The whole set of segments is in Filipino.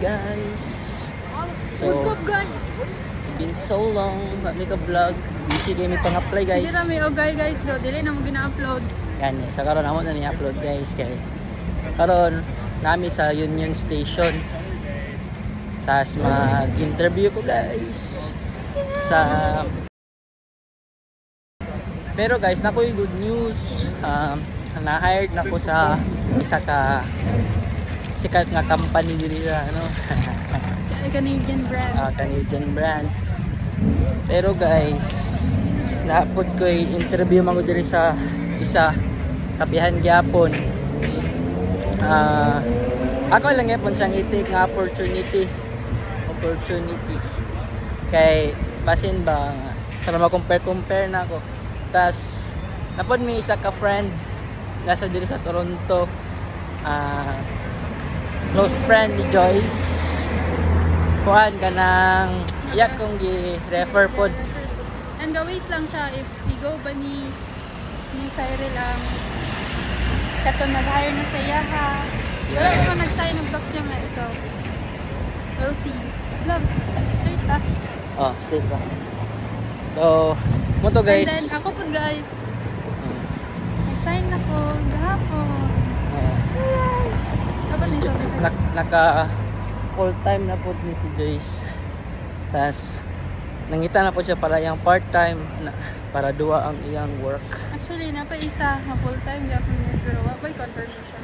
guys. What's up guys? It's been so long na may ka-vlog. Busy kayo may pang-apply guys. Hindi na may ogay guys do. Dili na mo gina-upload. Yan eh. Sa karon amo na ni-upload guys. Kaya karon nami sa Union Station. Tas mag-interview ko guys. Pero guys, nakoy good news. Na-hired na ko sa isa ka sikat nga company diri ano. Canadian brand. Canadian brand. Pero guys, napod ko interview man ko diri sa isa kapihan gyapon. Ako lang gyapon siyang itik nga opportunity kay basin ba para ma-compare na ako. Tas napod may isa ka friend nasa diri sa Toronto, close friend ni Joyce. Kuhan ka ng iyak kong gi-refer pod. And wait lang siya if igo ba ni Cyril ang kato nag-hire na sa yaha. Wala pa nag-sign ng document, so we'll see. Love, straight ah. Oh, straight ba? So, mo to guys. And then ako po guys, nag-sign ako gahapon. Dapat ni sabi ko. Naka full time na po ni si Joyce. Tas nangita na po siya para yung part time para duwa ang iyang work. Actually, napa isa na full time gapon niya pero wa pa confirmation.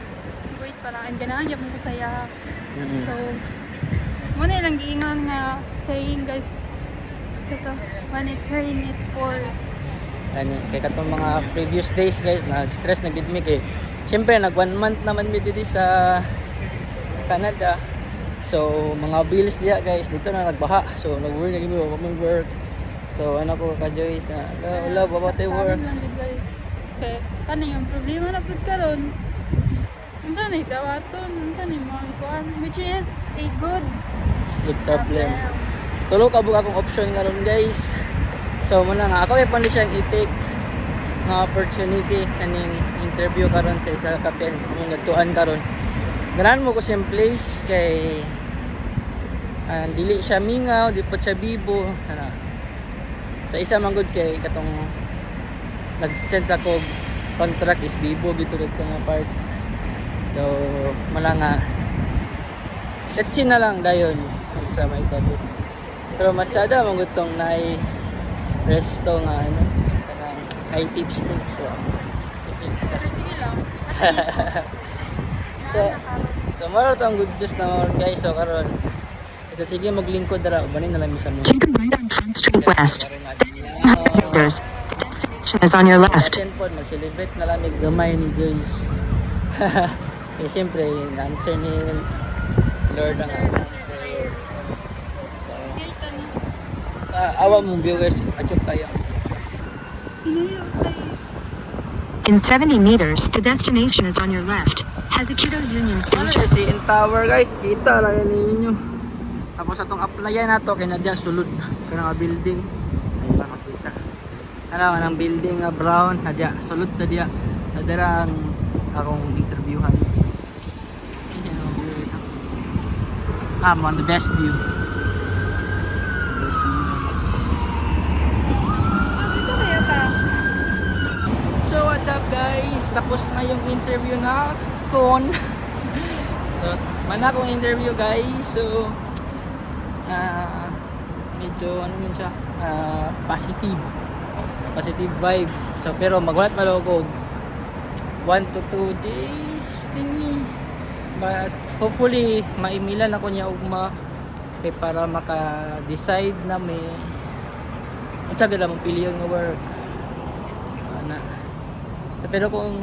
Wait para ang ganahan gyapon ko sa yaha. So, muna lang giingon nga saying guys. So to, when it rain it pours. Ano, kay katong mga previous days guys, nag-stress na gid mi kay syempre nag 1 month naman mi dito sa Canada. So mga bills diya guys, dito na nagbaha. So nag-work na gid mi wa work. So ano ko ka Joyce, love about the work. Guys. Okay, paano yung problema na pud karon? Unsa ni dawaton, unsa ni mo ikuan, which is a good problem. Tulo ka buka akong option karon guys. So muna nga ako ipon siyang itik nga opportunity kaning interview karon sa isa ka pen mong nagtuan karon. Ganahan mo ko siyang place kay dili siya mingaw, di po siya bibo. Sa isa man gud kay katong nag-send ako contract is bibo gitulod ka nga part. So mala nga let's see na lang dayon sa may tabi. Pero mas tsada man gud tong nai resto nga ano kanang high tips din so. Pero sige lang. So maro to ang good news na mga guys. So karon ito sige maglingkod dara ubanin na lang mi sa mga. Take a right on Front Street West. There's the destination is on your left. Mag-celebrate na lang gamay ni Joyce. Eh siyempre answer ni Lord ang prayer. So awa mong view guys, achok kaya. In 70 meters, the destination is on your left. Hasikido Union Ano Station. si in tower guys, kita lang ninyo. Tapos atong applyan nato kay nadya sulod kana nga building. Ay ba makita. Ano ang building nga brown nadya sulod ta diya. Nadira ang akong interviewhan. I'm on the best view. Best view guys. Dito kaya ka. So what's up guys? Tapos na yung interview na kon. So, man akong interview guys. So medyo ano yun siya, positive vibe. So pero magulat malogog 1 to 2 days dingi. But hopefully maimilan ako niya ugma kay para maka-decide na may unsa gid mong piliyon nga work. Sana. So pero kung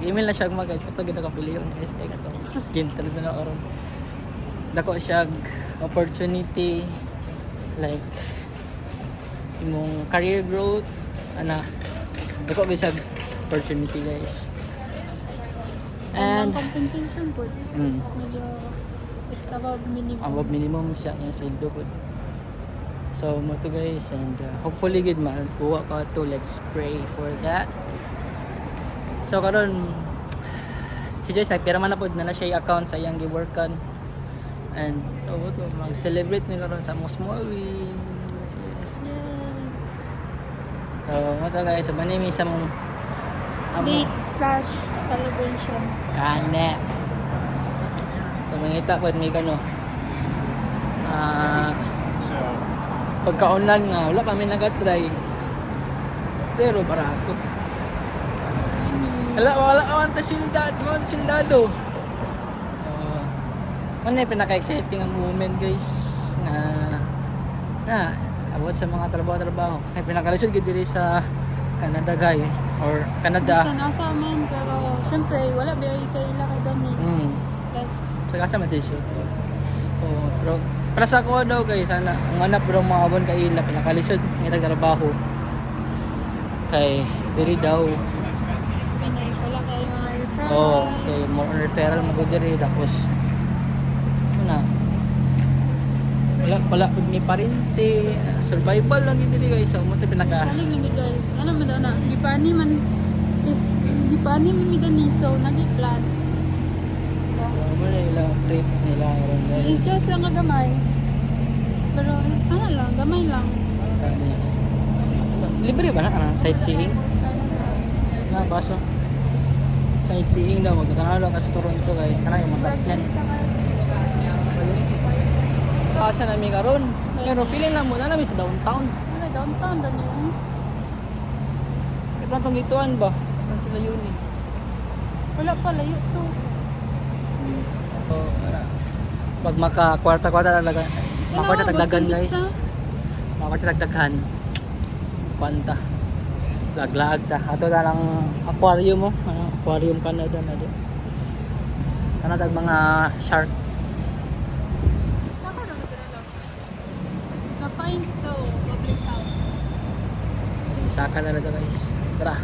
email na siya ugma guys, kato gid ako piliyon guys kay kato. Kintal na oron. Dako siya opportunity like imong career growth ana dako gid siya opportunity guys. And And compensation po. Medyo it's above minimum. Siya yung sweldo po. So mo to guys and hopefully good man kuha ka to. Let's pray for that. So karon si Joyce nagpirma na pod na siya yung account sa iyang giworkan. And so what mag-celebrate mi karon sa mga small wins. Yes. Yay! So mo to guys, sa banimi sa mong Date/celebration. kane. Sa mangita pod may kano. Pagkaunan nga wala pa mi nagatry. Pero barato. Wala awan ta sildado. Ano yung pinaka-exciting ang moment guys na about sa mga trabaho ay pinakalisod gid diri sa Canada guys or Canada. Nasa man pero syempre wala ba kay ila kay Dani. Yes. Sa kasa man siya. Pero para sa ako daw guys sana ang anak bro mga abon kay ila pinakalisod ng trabaho kay diri daw. Pinay wala kay mga referral. Kay more referral mo diri tapos na wala pud ni parente survival lang gid diri guys so mo to pinaka Salig lang gid guys. Ano man daw na? Di pa ni man mi Dani so nagi-plan. mo na ilang trip nila ron guys Issues lang nga gamay. Pero ano lang, gamay lang. libre ba na kanang sightseeing na baso sightseeing daw magtanaw lang ka sa Toronto guys kana yung masakyan Pasa namin karon pero feeling na mo na namin sa downtown Ano downtown Dani? ito itong gituan ba ano sila yun eh Wala pa layo to. so pag maka kwarta-kwarta talaga makwarta tagdagan guys makwarta tagdagan kwanta laglag ta ato na lang aquarium mo aquarium Canada na do kanatag mga shark Saka na nagdala. Sa Pine to, public house. saka na to guys tara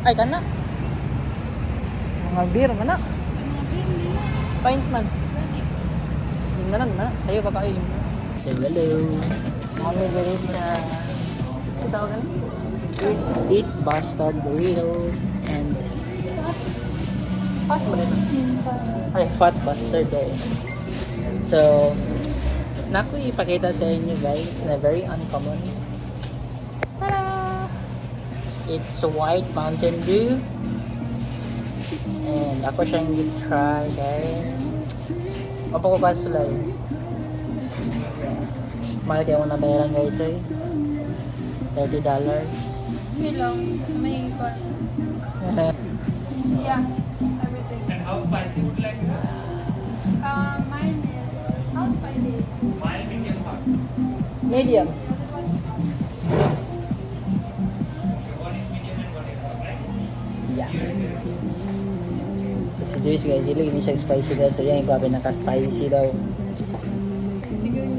ay kana mga beer mana pint man yung nanan na tayo pa kayo say hello kami diri sa 2000 eat bastard burrito and fat burrito ay fat bastard eh so naku ipakita sa inyo guys na very uncommon ta-da! It's white Mountain Dew and ako siyang try guys mapakasulay mahal kayo na bayaran guys eh $30 Okay lang, may car. Yeah, everything. And how spicy would you like to have? Mine is, how spicy? Mild, medium, hot. medium One is medium and one is hot, right? yeah so si Joyce guys hindi siya spicy daw so yan yung naka-spicy daw Siguro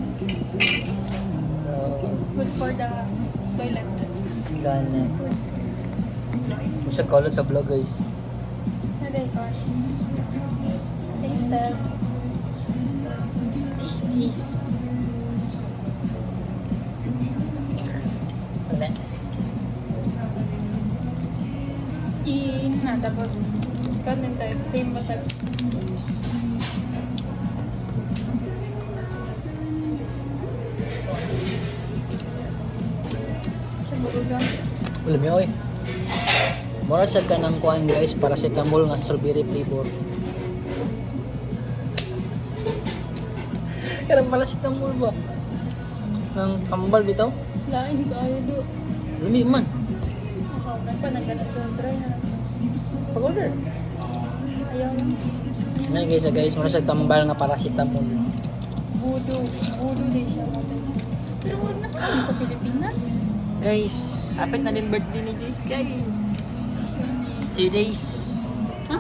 so it's good for the toilet. ganyan mo siya kulot sa vlog guys Naday car. Taste test. tis wala I-in na, tapos content type, same batag. Siya burugang. wala mi oy mura siya ka ng kuhan guys paracetamol nga strawberry flavor karang paracetamol ba ng kambal bitaw Lain ka ayo do. lumi man Ako, pa nagganap ko try na. pag-order Ayaw lang. ngayon guys mura siya tambal nga paracetamol Voodoo din siya. Pero wala na kami sa Pilipinas. guys sapit na din birthday ni Jace guys 2 days Ha?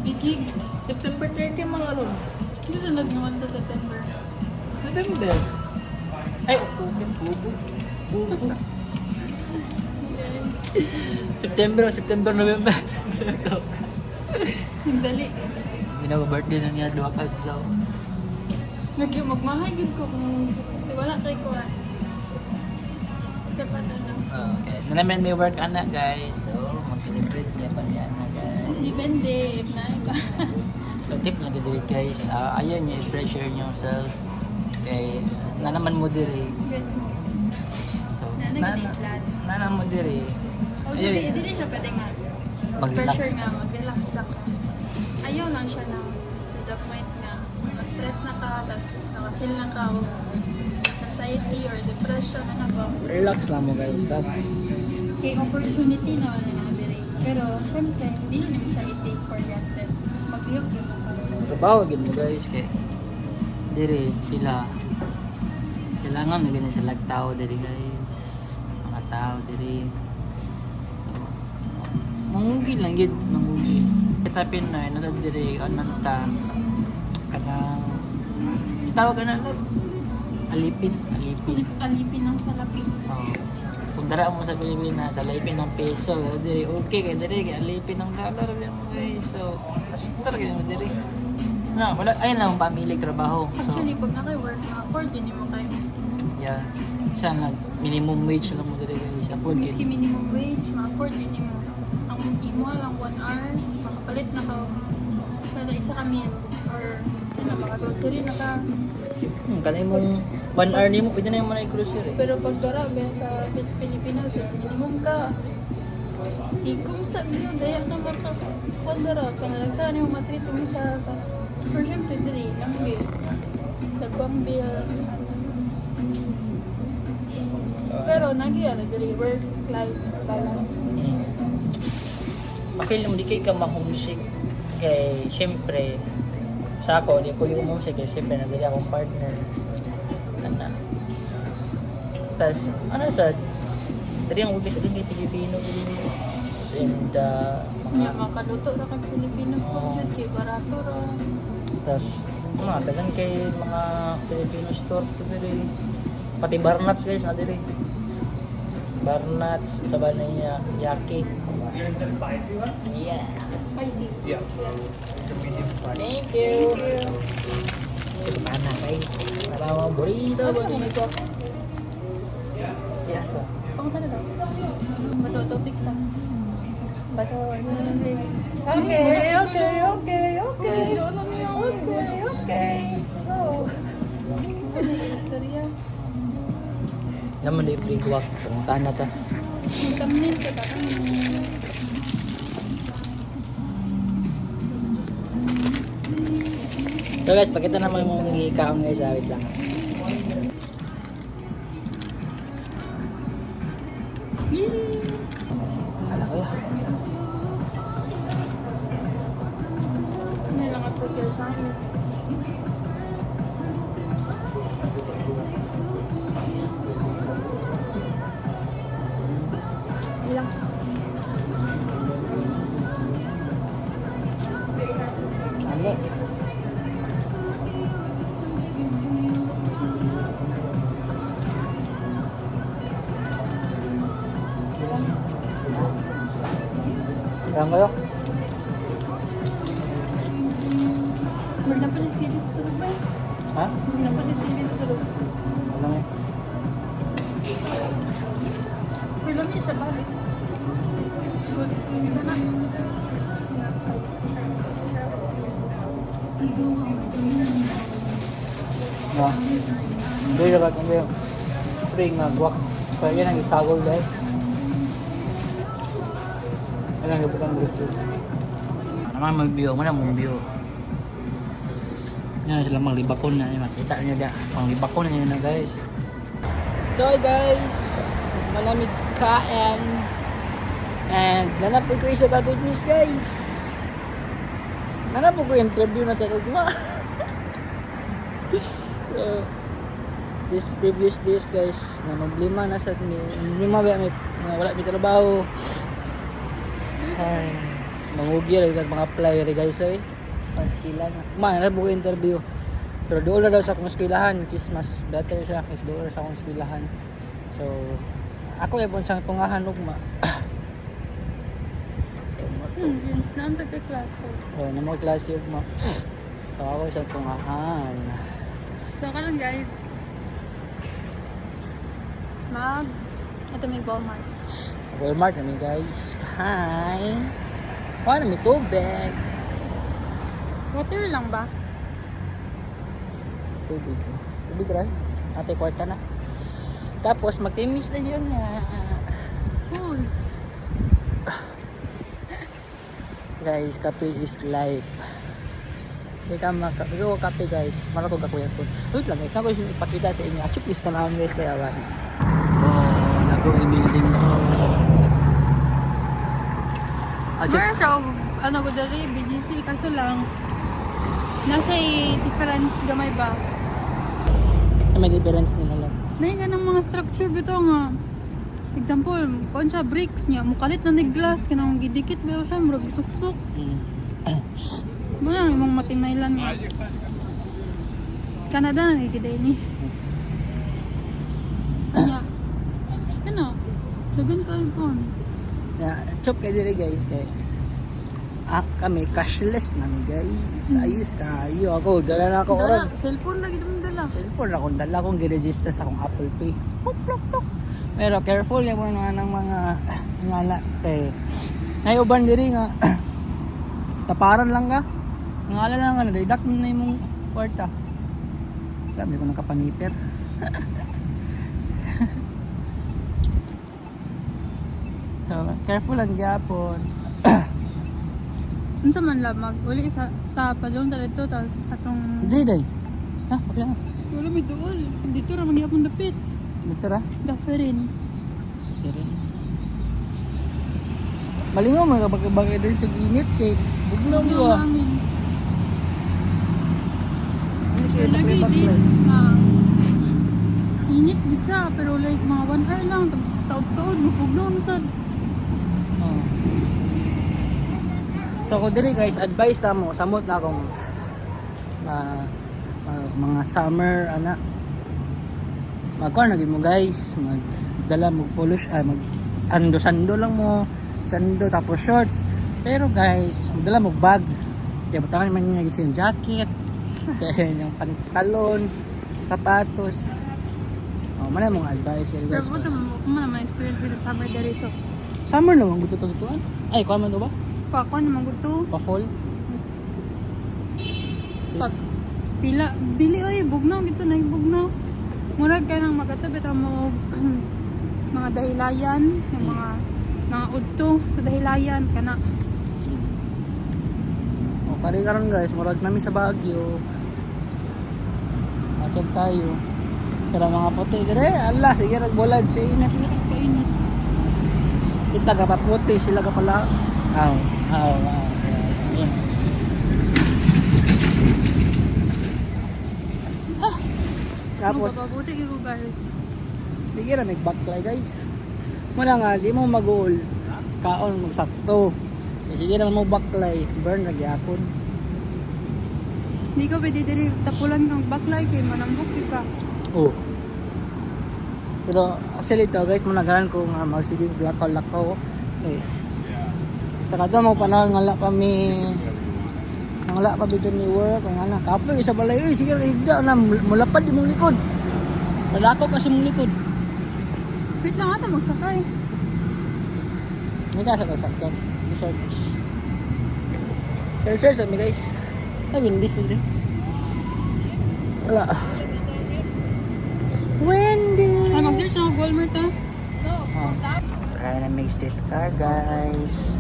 Bigig. September 30 mga ron Hindi sunod naman sa September. November ay October bubo September November Nagdali. birthday na niya 2 kadlaw Magmahagid ko kung wala kay ko. Dapat ano. okay na naman may work ana guys so mag-celebrate niya pa niya na guys Depende if na iba. so So tip na diri guys, ayaw niyo i-pressure yourself. Guys, na naman mo diri. Good. So, Nagiging-plan. na mo diri. O, dili siya pwede nga. Mag-relax. Pressure nga, mag-relax lang ka. Ayaw lang siya na to the point na ma-stress na ka, tapos naka-feel na ka o anxiety or depression na ba. Relax lang mo guys. Tas Kay opportunity na wala na diri. Pero, syempre, hindi naman siya i-take for granted. Magliyok yun mo ka. trabaho gid mo guys kay diri sila kailangan na ganyan sila tao diri guys. Mga tao diri. So, mangugi lang gid, mangugi. Kita Pinoy na diri anan ta kanang tawag na alipin. Alipin ng salapi. Oh. Kung dara mo sa Pilipinas, alipin ng peso, diri okay kay diri kay alipin ng dollar mo guys. So, astar kay mo diri. Na, wala ayun lang ang pamili trabaho. So, Actually, pag naka-work, afford din mo kayo. yes, siya nag minimum wage lang mo diri guys. Apod Miski gid. minimum wage, ma-afford din mo. Ang imo lang 1 hour, makapalit na ka. Kada isa ka meal. Or, maka-grocery na ka. Kanay mong 1 hour nimo pwede na yung manay grocery. Pero pag darabi sa Pilipinas, minimum ka. Ikum sa iyo, daya ka makakondara. Panalagsan yung matreat mo sa ka. For syempre, dali, ang bill. Dagwang bills. Pero, nagyari, dali, work-life balance. Pakil mo di kay ka ma-homesick kay syempre sa ako di ko yung homesick kay syempre nabili akong partner ana tas ano sa dali ang ubi sa dili Pilipino and Nga, makaluto na kang Filipino food yun, kay barato ra. tas mga dagan kay mga Filipino store to diri pati barnats guys na diri barnats sa banay niya yaki Here's the spicy one. yeah. Spicy. Yeah. The medium spicy. Thank you. Thank you. Mana guys? Para mau burrito, burrito. Yes, sir. Pangunta na daw. Bato, topic lang. Bato, okay. Okay. Oh. Istorya. Naman di free guwak. Punta na ta. Yung thumbnail ko, So guys, pakita naman mo ng ikaon guys. Wait lang. Alam ko yun. Hindi lang at focus sa akin. Ilang. Ano? Alam ko yun. Wala na pala series sulog ba? Ha? Wala na pala series sulog. Ano nga? Wala niya siya balik. Good. Ito na. No. Hindi na ba't hindi free nga guwak. Kaya yan ang isagol dahil. Yan ang ibutan mo rin. Naman may view, mana mong view. Yan na sila maglibakon na. Makita nyo dyan. Maglibakon na yun na guys. So hi guys. Manamig kain. And nanapod ko isa ka good news guys. Nanapod ko interview na sa kagma. So, this previous days guys, na problema na sa problema ba may wala may trabaho. Ay, mangugi rin kag mga apply rin guys eh. Pastila na. Man, na buko interview. Pero doon na daw sa akong eskwelahan, which is mas better siya kasi doon sa akong eskwelahan. So, ako ay pon siyang tungahan ugma. So, Vince, naan sa klase. oh, na mo klase ugma. So, ako siyang tungahan. So, karon guys. Ito may Walmart. Walmart namin guys. Hi. Paano may tubig? Water lang ba? Tubig. Tubig rin. Ate, kwarta na. Tapos, magtimis na yun nga. Uy. Guys, kape is life. Hindi ka makakuha kape guys. Marako kakuya po. Wait lang guys, naku ipakita sa inyo. Achuk list na naman guys kaya awan. Oh, building ko. Meron siya og ano ko dali BGC kaso lang nasa difference gamay ba? May difference nila lang. Nay nga ng mga structure bito nga. Example, kung siya bricks niya, mukalit na ni glass kanang gidikit ba siya murag suksok. Mo lang imong matimailan nga. Canada na giday ni. Anya. Ano? Dagan ka ipon. Chop kayo diri guys kay kami cashless na ni guys. Ayos kayo ako. Dala na ako Dala, oras. cellphone lagi naman dala. Cellphone na kung dala kong giregister sa akong Apple Pay. Puk, puk, puk. Pero careful yan mo nga ng mga ngala. Eh, ay uban diri nga taparan lang ka. Ngala lang ka na deduct na yung kwarta. Grabe ko nakapanipir. So, careful lang gyapon. Unsa man lamag, uli sa tapalong dito tas atong Hindi day. Ha, okay lang. wala may duol. Dito ra man gyapon dapit. Dito ra. Daferin. Diri. Malingaw mga bagay din sa init kay bugnaw Ang giwa. hangin. Ano Kaya lagi din na init gid siya pero like mga 1 hour lang tapos taod-taod mapugnaw na sad. Oh. So ko diri guys, advice na mo, samot na akong mga summer ana. Magkuha na mo guys, magdala mo polish, mag sando lang mo, sando tapos shorts. Pero guys, magdala mo bag. Kaya butangan man niya yung jacket, kaya yung pantalon, sapatos. Oh, man mong advice here Pero guys. po naman experience with the summer dere so. Summer naman gusto-tutuan. Ay, kuha man do ba? Pa ako naman gusto. Pa fall? Pag pila dili oy bugnaw dito na bugnaw. Murag ka nang magatabi ta mo mga dahilayan, yung mga udto sa dahilayan kana. O, kari karon guys, murag nami sa Baguio. Matsyap tayo. Pero mga puti dire, ala, sige ragbulad sa init. Kainit. Kita ka pa puti, sila ka pala. Aw. Ayan. Tapos, Mapapabuti ko guys. sige ra mag-backfly guys. Mula nga, di mo mag-goal. Kaon, magsakto. Sige ra mo backfly, burn na gyapon. Hindi ka pwede diri tapulan kang backlight kay manambok ka. Oh. Pero actually to guys, managaran ko nga magsigig lakaw. Eh. Sa kato mo panahon nga la pa mi wala pa bigyan ni work ang ana. Kapoy isa balay oy sige higda na mulapad imong likod. Lalako kasi mong likod. Wait lang ata magsakay. May ka sa sakyan. Research. Research mi guys. Ay windis din. Wala. Wendy. Ay mag-search na Walmart ah. Sakay na may street car guys.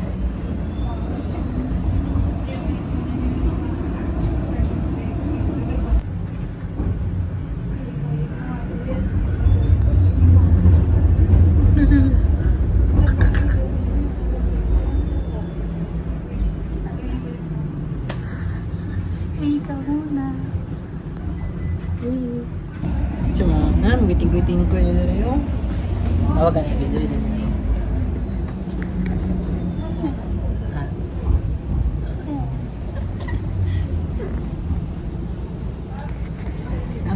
Ikaw muna. Cuma, giting-giting ko yun na yun. Tawag ka na, giting-giting.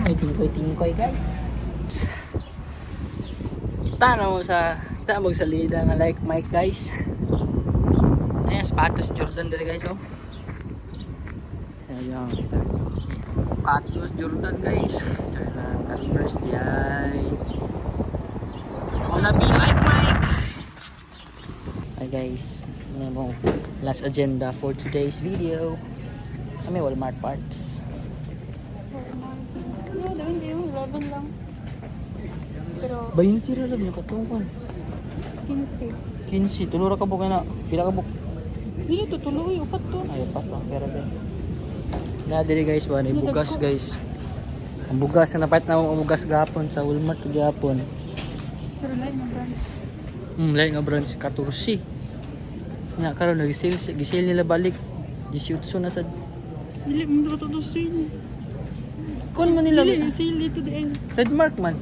Giting-giting guys. Kita na mo sa, kita mo sa lida nga like Mike guys. Ayan, sapatos Jordan dali guys oh. Ayan, kita. Patos Jordan guys. Tsaka Converse diay. Wanna be like Mike. Hi guys. Ano mo last agenda for today's video. Kami Walmart parts. No, dawin din yung 11 lang. Pero, 20 ra lang yung katungkon. 15. 15, tulura ka buk na. Pila ka buk? Hindi ito, tuloy. Upat to. Ay, pa pero ba. Na diri guys ba, ni bugas guys. Ang bugas na napat na ang bugas gapon sa Walmart gapon. Pero lahat ng brand. Lain nga branch 14. Nya karon nag-sale nila balik. 18 na sad. Dili, mo ito to sale. Kun man nila Dili, sale ito din. Red Mark man.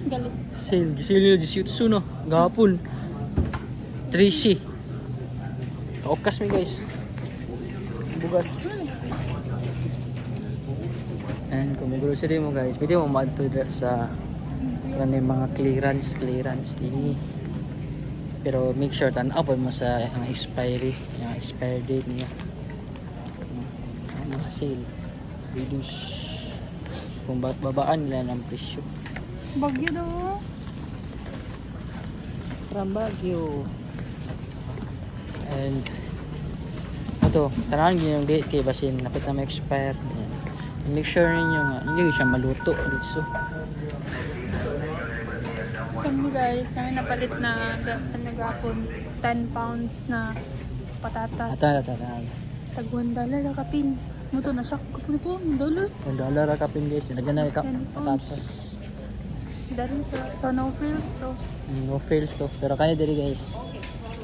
Galit. Sale nila 18 no. Gapon. 3C. Kaukas mi guys. Bugas. And kung may grocery mo guys, pwede mo ma-add sa kanang mga clearance din. Pero make sure tanaw pa mo sa ang expiry, yung expire date niya. Ang mga sale, reduce. Kung babaan nila ng presyo. Bagyo daw. From Baguio. And ito, tanahan nyo yung date kay basin napit na ma-expire. Make sure ninyo nga, hindi siya maluto dito. Kami guys, namin napalit na nagapon 10 pounds na patatas. Ata. Tag $1 na kapin. Muto na shock ko po $1. $1 ra kapin guys, lagyan na ka patatas. Dari sa no frills to. No fails to, pero kani diri guys.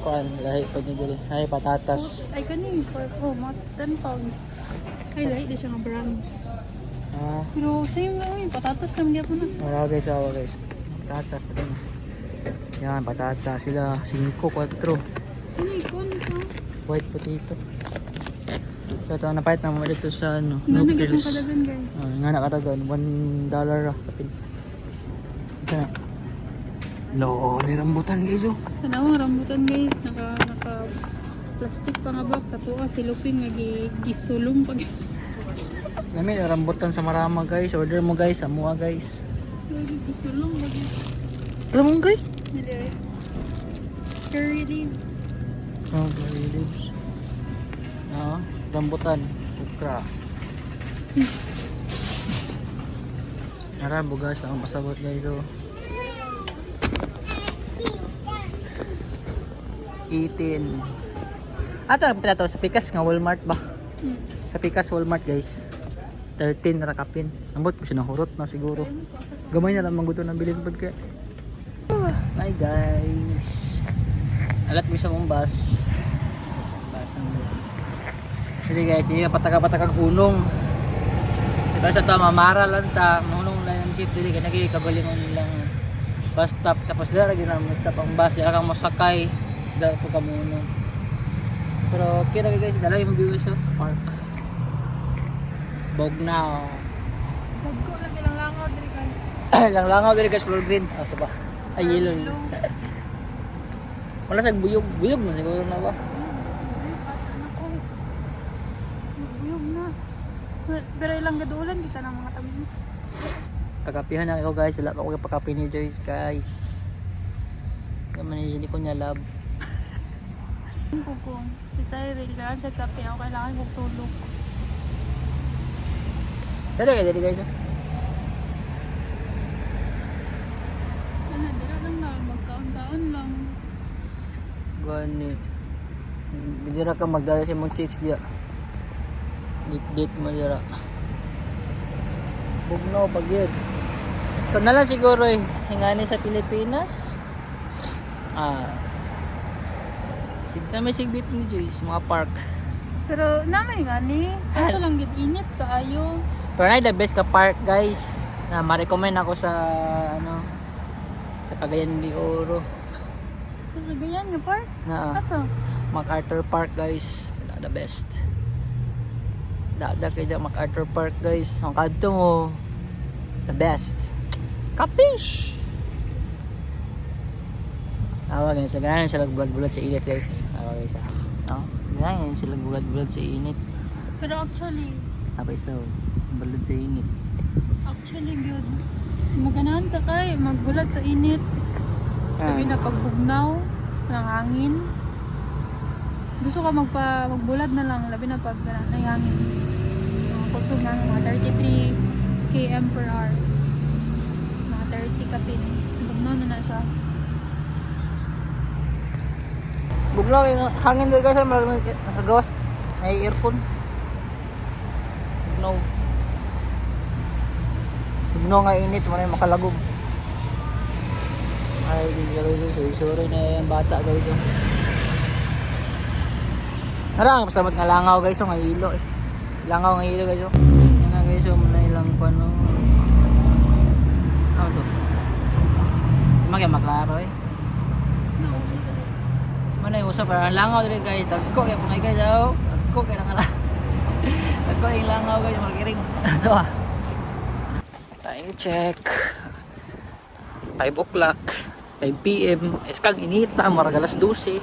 Kuan lahi pag ni diri. Ay patatas. Ay kani for mga 10 pounds. Ay lahi di siya nga brand. Pero same lang yung patatas lang niya po na. Wala guys, patatas rin. Yan, patatas sila 5, 4. Ano ikon to? White potato. Ito napait na mo dito sa ano, Nga no nagit pills. ng kadagan guys. Nga nakadagan, $1 ra kapin. Ito na. Lo, may rambutan guys oh. Tanaw rambutan guys, naka plastic pa nga box sa tuwa silupin nga gisulong pag Namin rambutan sa Marama guys. Order mo guys, sa mua guys. gisulong pag Alam mo guys? dili. Curry leaves. Oh, curry leaves. Rambutan, okra. Nara bugas ang pasabot guys oh. 18. Ato na to sa Pikas nga Walmart ba? Sa Pikas Walmart guys. 13 ra kapin. Ambot ko sinahurot na siguro. Gamay na lang mangguto ng bilin pud kay. Hi guys. Alat mi sa mong bus. Bus ng Sige guys, hindi ka pataka-patakang unong. Diba sa tama, mara lang ta, manunong lang yung jeep, dili ka nagkikabalingon lang bus stop, tapos dara ginamit stop ang bus, dara kang masakay, dara po ka munong. Pero okay na guys, dala yung view sa park. Bognaw. Pagko lagi lang langaw diri guys. Langlangaw dali guys, floor green. Ah, saba. Ay, yellow. Wala sa buyog na siguro na ba? Buyog na. Pero ilang gadulan kita ng mga tamis. Kakapihan na ako guys, wala pa ako kapakapi ni Joyce guys. Naman hindi ko niya love. Kung si Cyril, kailangan siya kape ako, kailangan kong tulog. Dali guys. Ano, dila lang na, magkaon-kaon lang. Gani. Bidira ka magdala sa mong chicks diya. Dit mo dira. Bugnaw pagid. Ito na lang siguro eh. Hingani sa Pilipinas. Sigta may sigbit ni Joyce, mga park. Pero namay nga ni, kaso lang gid init kaayo. Pero na the best ka park guys. Na ma-recommend ako sa ano sa Cagayan de Oro. Sa Cagayan nga park? Na Kaso? MacArthur Park guys. The best. Dada kaya MacArthur Park guys. Ang kadto mo the best. Kapish! Awa guys, ganyan sila bulat-bulat sa init guys. Awa guys. Ganyan sila bulat-bulat sa init. Pero actually, Apa isa? Bulat sa init. actually good. Maganahan ka kay, magbulat sa init. Sabi na pagbugnaw ng hangin. gusto ka magbulad na lang, labi na pag nayangin. Kusog na mga 33 km per hour. Mga 30 kapin. Bugno na siya. Bugnaw yung hangin doon guys, nasa gawas. May aircon. Bugnaw nga init, maraming makalagom. Ay, sorry na yung bata guys. Harang, basta nga langaw guys, nga ilo eh. Langaw nga ilo guys. Yan nga guys, muna ilang pano. Ano to? Magay maklaro eh. Mana yung usap, parang langaw din guys. Dagko kaya pangay guys. Dagko kaya nga lang. Dagko yung langaw guys, magkiring. Ito ah. Time check. 5 o'clock. 5 p.m. Eskang inita, marag alas 12.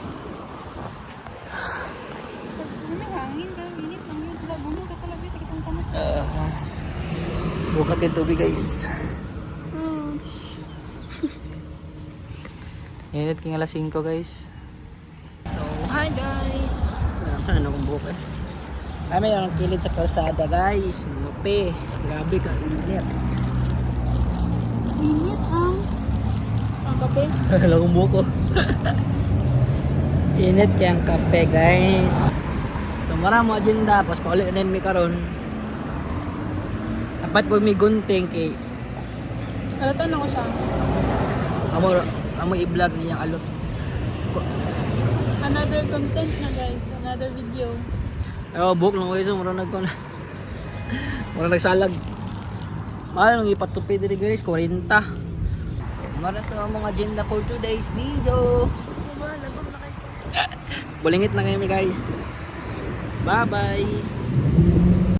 May hangin ka, init lang yun. Bugno ka talabi sa kitang kamot. Bukat yung tubig guys. Init king alas 5 guys. So, hi guys. Saan na akong buhok eh. Kami yung kilid sa kalsada guys. Namupi. Grabe ka, init. Init ang kape. Wala akong buhok ko. Init yung kape guys. So, marami agenda. Pas paulit na mi karon. Dapat po may gunting kay Kalatan ako siya. amo i-vlog niyang alot. Another content na guys. Another video. Pero buhok lang guys. Mura nagko na. Mura nagsalag. Mahal nang ipatupi diri guys. 40. So, mara ito ang mga agenda for today's video. Bulingit na kami guys. Bye bye.